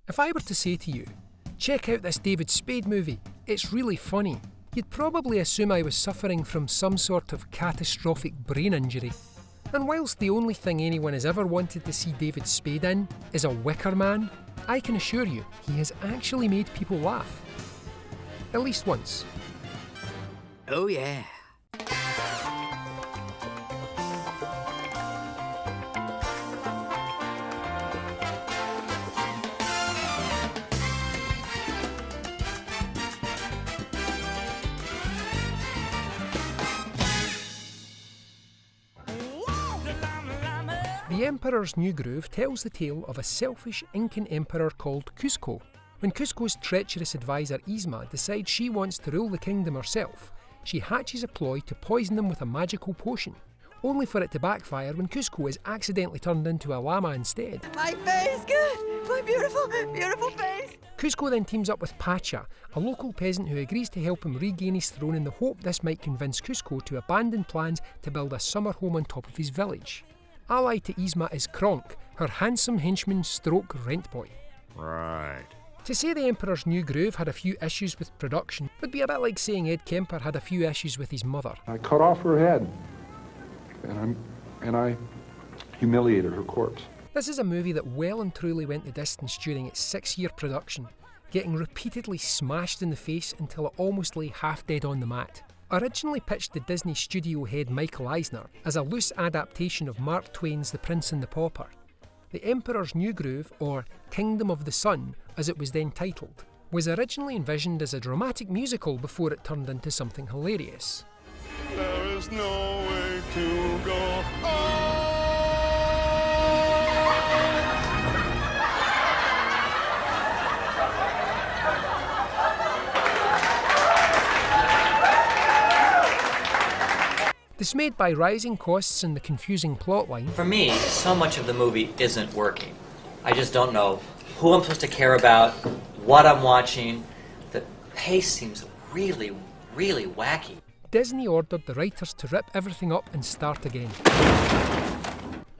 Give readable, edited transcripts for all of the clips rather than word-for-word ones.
If I were to say to you, check out this David Spade movie, it's really funny, you'd probably assume I was suffering from some sort of catastrophic brain injury. And whilst the only thing anyone has ever wanted to see David Spade in is a wicker man, I can assure you he has actually made people laugh. At least once. Oh yeah. The Emperor's New Groove tells the tale of a selfish Incan emperor called Cusco. When Cusco's treacherous advisor Yzma decides she wants to rule the kingdom herself, she hatches a ploy to poison them with a magical potion, only for it to backfire when Cusco is accidentally turned into a llama instead. My face, good! My beautiful, beautiful face! Cusco then teams up with Pacha, a local peasant who agrees to help him regain his throne in the hope this might convince Cusco to abandon plans to build a summer home on top of his village. Allied to Yzma is Kronk, her handsome henchman stroke rent boy. Right. To say the Emperor's New Groove had a few issues with production would be a bit like saying Ed Kemper had a few issues with his mother. I cut off her head, and I humiliated her corpse. This is a movie that well and truly went the distance during its 6-year production, getting repeatedly smashed in the face until it almost lay half dead on the mat. Originally pitched to Disney studio head Michael Eisner as a loose adaptation of Mark Twain's The Prince and the Pauper, The Emperor's New Groove, or Kingdom of the Sun as it was then titled, was originally envisioned as a dramatic musical before it turned into something hilarious. There is no way to go on. Dismayed by rising costs and the confusing plotline, For me, so much of the movie isn't working. I just don't know who I'm supposed to care about, what I'm watching. The pace seems really, really wacky. Disney ordered the writers to rip everything up and start again.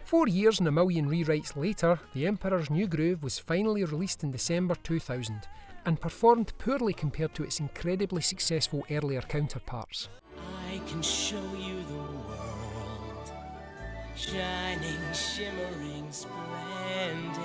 4 years and a million rewrites later, The Emperor's New Groove was finally released in December 2000 and performed poorly compared to its incredibly successful earlier counterparts. I can show you the world, shining, shimmering, splendid.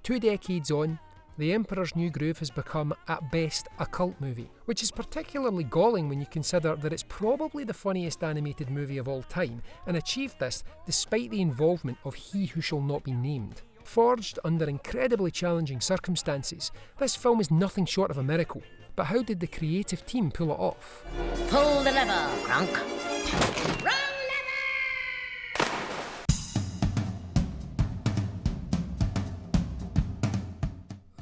2 decades on, The Emperor's New Groove has become, at best, a cult movie, which is particularly galling when you consider that it's probably the funniest animated movie of all time, and achieved this despite the involvement of He Who Shall Not Be Named. Forged under incredibly challenging circumstances, this film is nothing short of a miracle. But how did the creative team pull it off? Pull the lever, Kronk. Roll lever!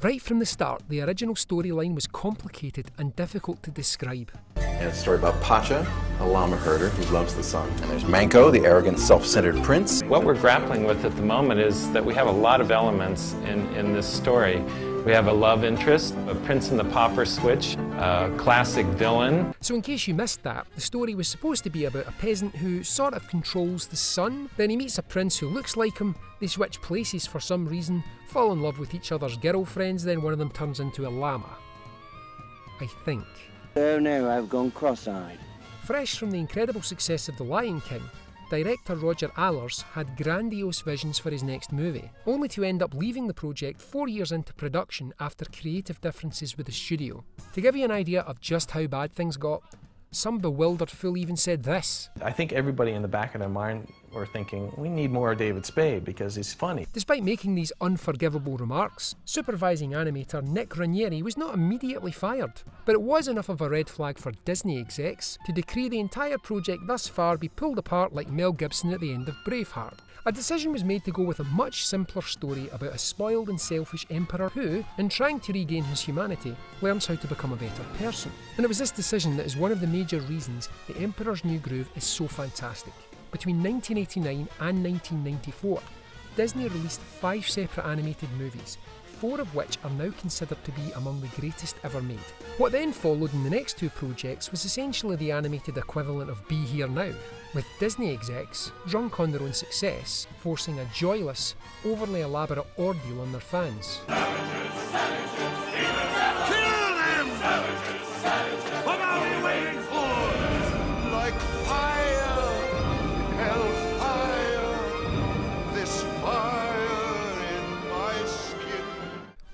Right from the start, the original storyline was complicated and difficult to describe. And it's a story about Pacha, a llama herder who loves the sun. And there's Manco, the arrogant, self-centered prince. What we're grappling with at the moment is that we have a lot of elements in this story. We have a love interest, a Prince and the Pauper switch, a classic villain. So in case you missed that, the story was supposed to be about a peasant who sort of controls the sun. Then he meets a prince who looks like him, they switch places for some reason, fall in love with each other's girlfriends, then one of them turns into a llama. I think. Oh no, I've gone cross-eyed. Fresh from the incredible success of The Lion King, director Roger Allers had grandiose visions for his next movie, only to end up leaving the project 4 years into production after creative differences with the studio. To give you an idea of just how bad things got, some bewildered fool even said this. I think everybody in the back of their mind were thinking, we need more David Spade because he's funny. Despite making these unforgivable remarks, supervising animator Nick Ranieri was not immediately fired. But it was enough of a red flag for Disney execs to decree the entire project thus far be pulled apart like Mel Gibson at the end of Braveheart. A decision was made to go with a much simpler story about a spoiled and selfish emperor who, in trying to regain his humanity, learns how to become a better person. And it was this decision that is one of the major reasons The Emperor's New Groove is so fantastic. Between 1989 and 1994, Disney released 5 separate animated movies, 4 of which are now considered to be among the greatest ever made. What then followed in the next 2 projects was essentially the animated equivalent of Be Here Now, with Disney execs, drunk on their own success, forcing a joyless, overly elaborate ordeal on their fans. What are we waiting for? Like fire, hellfire, this fire in my skin.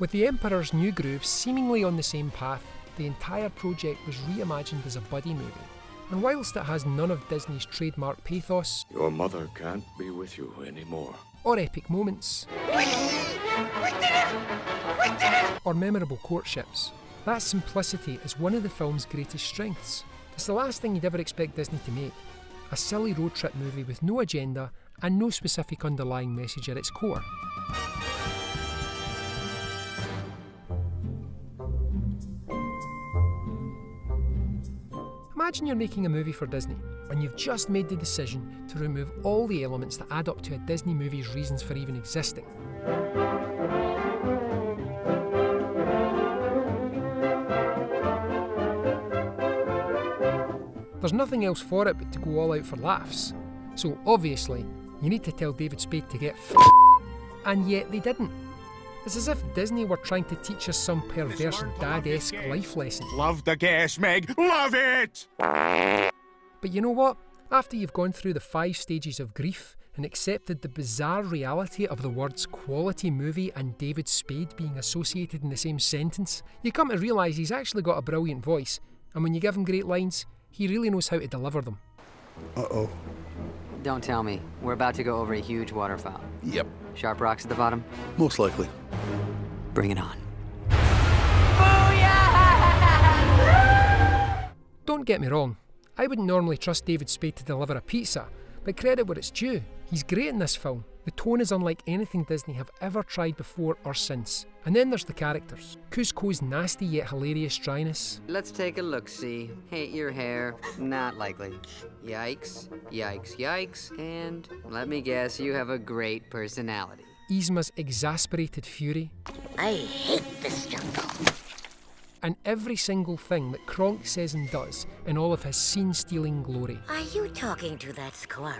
With the Emperor's New Groove seemingly on the same path, the entire project was reimagined as a buddy movie. And whilst it has none of Disney's trademark pathos, Your mother can't be with you anymore. or epic moments, or memorable courtships, that simplicity is one of the film's greatest strengths. It's the last thing you'd ever expect Disney to make. A silly road trip movie with no agenda and no specific underlying message at its core. Imagine you're making a movie for Disney, and you've just made the decision to remove all the elements that add up to a Disney movie's reasons for even existing. There's nothing else for it but to go all out for laughs. So obviously, you need to tell David Spade to get and yet they didn't. It's as if Disney were trying to teach us some perverse dad-esque life lesson. Love the gas, Meg. Love it! But you know what? After you've gone through the 5 stages of grief and accepted the bizarre reality of the words quality movie and David Spade being associated in the same sentence, you come to realise he's actually got a brilliant voice, and when you give him great lines, he really knows how to deliver them. Uh-oh. Don't tell me. We're about to go over a huge waterfall. Yep. Sharp rocks at the bottom? Most likely. Bring it on. Don't get me wrong, I wouldn't normally trust David Spade to deliver a pizza, but credit where it's due. He's great in this film. The tone is unlike anything Disney have ever tried before or since. And then there's the characters. Cusco's nasty yet hilarious dryness. Let's take a look-see. Hate your hair. Not likely. Yikes. Yikes. Yikes. And let me guess, you have a great personality. Yzma's exasperated fury. I hate this jungle. And every single thing that Kronk says and does in all of his scene-stealing glory. Are you talking to that squirrel?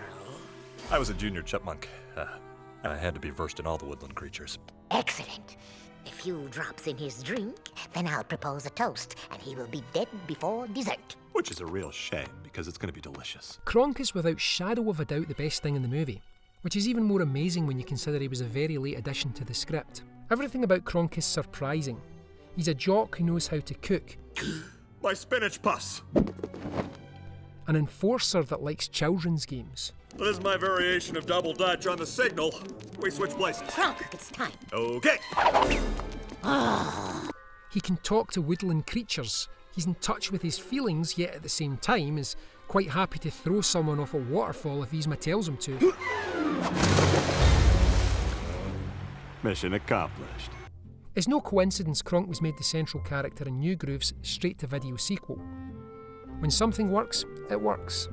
I was a junior chipmunk, and I had to be versed in all the woodland creatures. Excellent. A few drops in his drink, then I'll propose a toast, and he will be dead before dessert. Which is a real shame, because it's going to be delicious. Kronk is without shadow of a doubt the best thing in the movie, which is even more amazing when you consider he was a very late addition to the script. Everything about Kronk is surprising. He's a jock who knows how to cook. My spinach puffs! An enforcer that likes children's games. This is my variation of double dutch on the signal. We switch places. Kronk, it's time. Okay. He can talk to woodland creatures. He's in touch with his feelings, yet at the same time is quite happy to throw someone off a waterfall if Yzma tells him to. Mission accomplished. It's no coincidence Kronk was made the central character in New Groove's straight-to-video sequel. When something works, it works.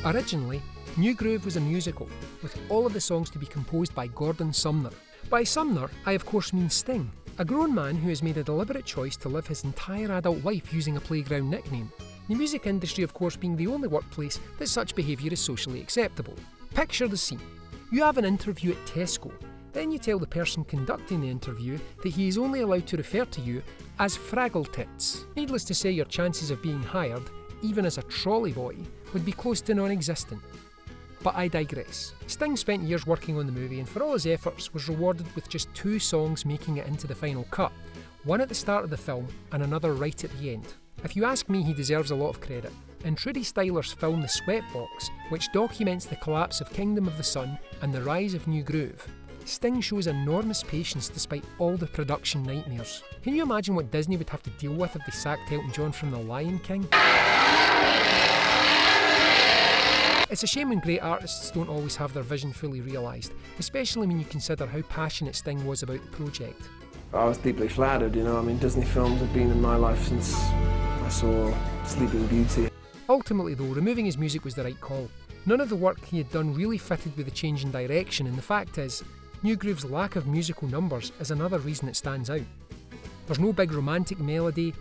Originally, New Groove was a musical, with all of the songs to be composed by Gordon Sumner. By Sumner, I of course mean Sting, a grown man who has made a deliberate choice to live his entire adult life using a playground nickname, the music industry of course being the only workplace that such behaviour is socially acceptable. Picture the scene. You have an interview at Tesco, then you tell the person conducting the interview that he is only allowed to refer to you as Fraggle Tits. Needless to say, your chances of being hired, even as a trolley boy, would be close to non-existent. But I digress. Sting spent years working on the movie and for all his efforts was rewarded with just 2 songs making it into the final cut, one at the start of the film and another right at the end. If you ask me, he deserves a lot of credit. In Trudy Styler's film The Sweatbox, which documents the collapse of Kingdom of the Sun and the rise of New Groove, Sting shows enormous patience despite all the production nightmares. Can you imagine what Disney would have to deal with if they sacked Elton John from The Lion King? It's a shame when great artists don't always have their vision fully realised, especially when you consider how passionate Sting was about the project. I was deeply flattered, Disney films have been in my life since I saw Sleeping Beauty. Ultimately though, removing his music was the right call. None of the work he had done really fitted with the change in direction, and the fact is, New Groove's lack of musical numbers is another reason it stands out. There's no big romantic melody,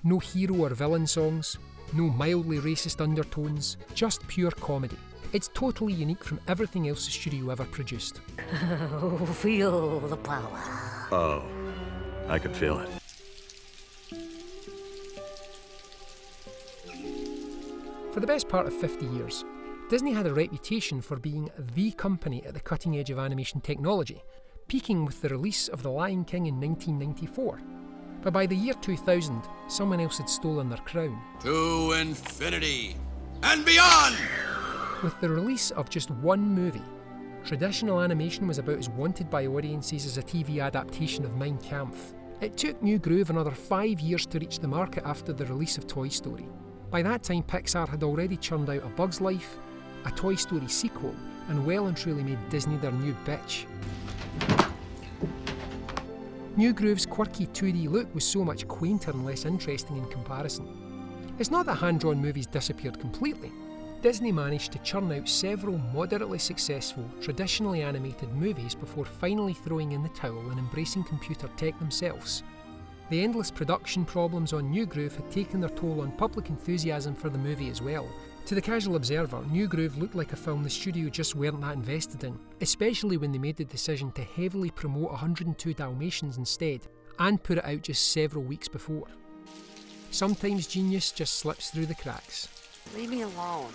no hero or villain songs, no mildly racist undertones, just pure comedy. It's totally unique from everything else the studio ever produced. Feel the power. Oh, I could feel it. For the best part of 50 years, Disney had a reputation for being the company at the cutting edge of animation technology, peaking with the release of The Lion King in 1994. But by the year 2000, someone else had stolen their crown. To infinity and beyond! With the release of just one movie, traditional animation was about as wanted by audiences as a TV adaptation of Mein Kampf. It took New Groove another 5 years to reach the market after the release of Toy Story. By that time, Pixar had already churned out A Bug's Life, a Toy Story sequel, and well and truly made Disney their new bitch. New Groove's quirky 2D look was so much quainter and less interesting in comparison. It's not that hand-drawn movies disappeared completely. Disney managed to churn out several moderately successful, traditionally animated movies before finally throwing in the towel and embracing computer tech themselves. The endless production problems on New Groove had taken their toll on public enthusiasm for the movie as well. To the casual observer, New Groove looked like a film the studio just weren't that invested in, especially when they made the decision to heavily promote 102 Dalmatians instead, and put it out just several weeks before. Sometimes genius just slips through the cracks. Leave me alone.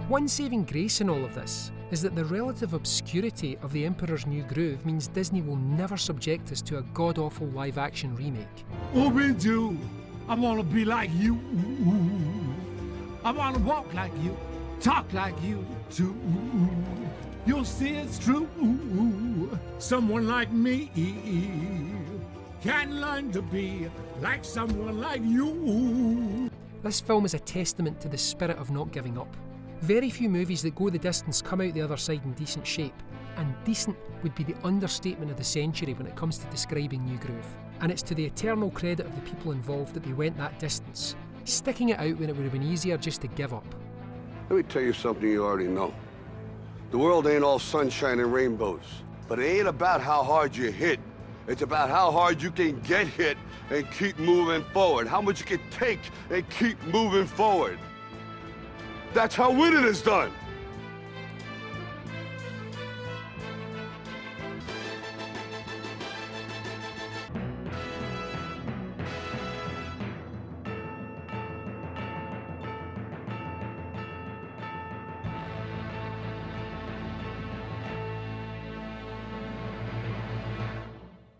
One saving grace in all of this is that the relative obscurity of The Emperor's New Groove means Disney will never subject us to a god-awful live-action remake. Ooby-Doo, I want to be like you. I want to walk like you, talk like you too. You'll see it's true. Someone like me can learn to be like someone like you. This film is a testament to the spirit of not giving up. Very few movies that go the distance come out the other side in decent shape, and decent would be the understatement of the century when it comes to describing New Groove. And it's to the eternal credit of the people involved that they went that distance, sticking it out when it would have been easier just to give up. Let me tell you something you already know. The world ain't all sunshine and rainbows, but it ain't about how hard you hit. It's about how hard you can get hit and keep moving forward, how much you can take and keep moving forward. That's how winning is done.